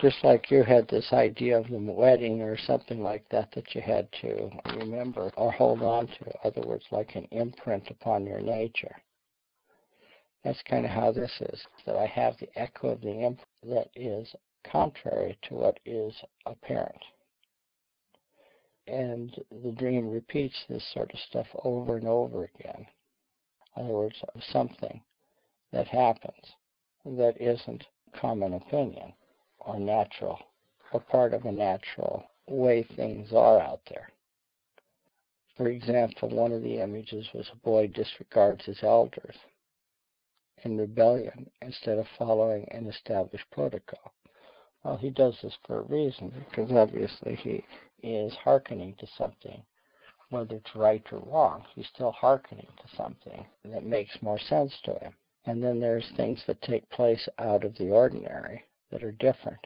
Just like you had this idea of the wedding or something like that that you had to remember or hold on to. In other words, like an imprint upon your nature. That's kind of how this is, that I have the echo of the imprint that is contrary to what is apparent. And the dream repeats this sort of stuff over and over again. In other words, something that happens that isn't common opinion or natural, or part of a natural way things are out there. For example, one of the images was a boy disregards his elders in rebellion instead of following an established protocol. Well, he does this for a reason, because obviously he is hearkening to something. Whether it's right or wrong, he's still hearkening to something that makes more sense to him. And then there's things that take place out of the ordinary that are different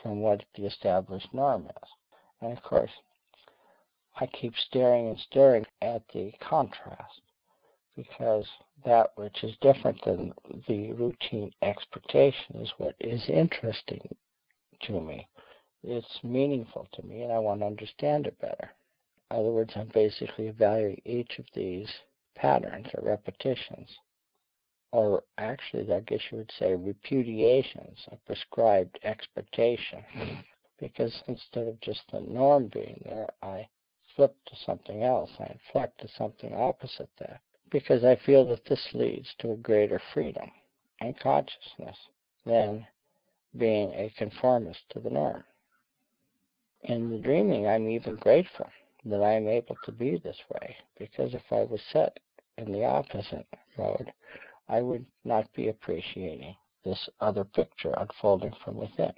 from what the established norm is. And of course, I keep staring and staring at the contrast, because that which is different than the routine expectation is what is interesting to me. It's meaningful to me, and I want to understand it better. In other words, I'm basically evaluating each of these patterns or repetitions, or actually, I guess you would say repudiations of prescribed expectation, because instead of just the norm being there, I flip to something else. I inflect to something opposite that, because I feel that this leads to a greater freedom and consciousness than being a conformist to the norm. In the dreaming, I'm even grateful that I am able to be this way, because if I was set in the opposite mode, I would not be appreciating this other picture unfolding from within.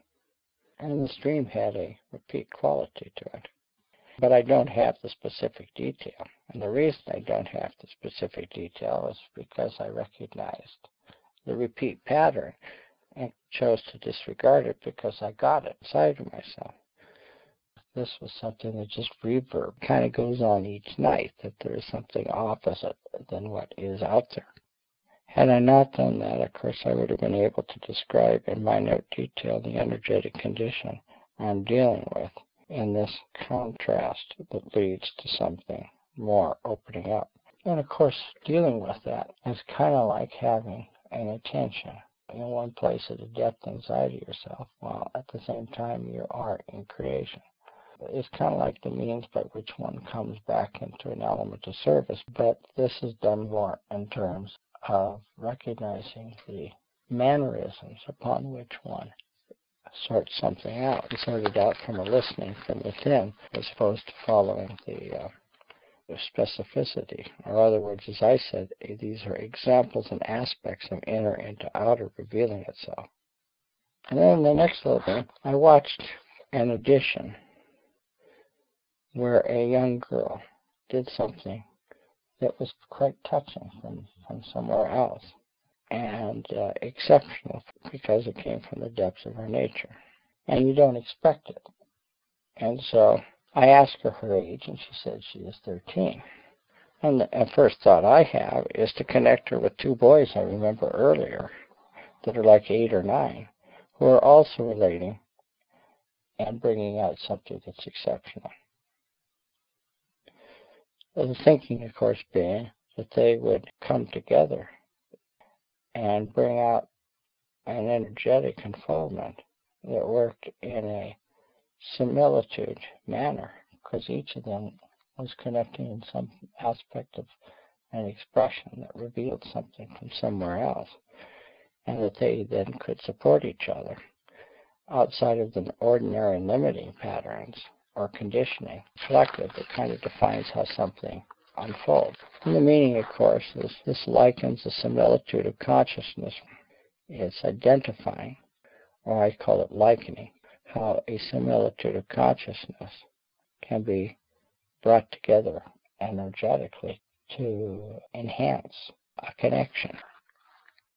And this dream had a repeat quality to it. But I don't have the specific detail. And the reason I don't have the specific detail is because I recognized the repeat pattern and chose to disregard it because I got it inside of myself. This was something that just reverb kind of goes on each night, that there is something opposite than what is out there. Had I not done that, of course, I would have been able to describe in minute detail the energetic condition I'm dealing with in this contrast that leads to something more opening up. And of course, dealing with that is kind of like having an attention in one place at a depth inside of yourself, while at the same time you are in creation. It's kind of like the means by which one comes back into an element of service, but this is done more in terms of recognizing the mannerisms upon which one sorts something out, and sort it out from a listening from within, as opposed to following the specificity. Or in other words, as I said, these are examples and aspects of inner into outer revealing itself. And then the next little thing, I watched an audition where a young girl did something that was quite touching from somewhere else, and exceptional because it came from the depths of her nature. And you don't expect it. And so I asked her age, and she said she is 13. And the first thought I have is to connect her with two boys I remember earlier that are like 8 or 9, who are also relating and bringing out something that's exceptional. The thinking, of course, being that they would come together and bring out an energetic unfoldment that worked in a similitude manner, because each of them was connecting in some aspect of an expression that revealed something from somewhere else, and that they then could support each other outside of the ordinary limiting patterns or conditioning collective that kind of defines how something unfolds. And the meaning, of course, is this likens the similitude of consciousness. It's identifying, or I call it likening, how a similitude of consciousness can be brought together energetically to enhance a connection.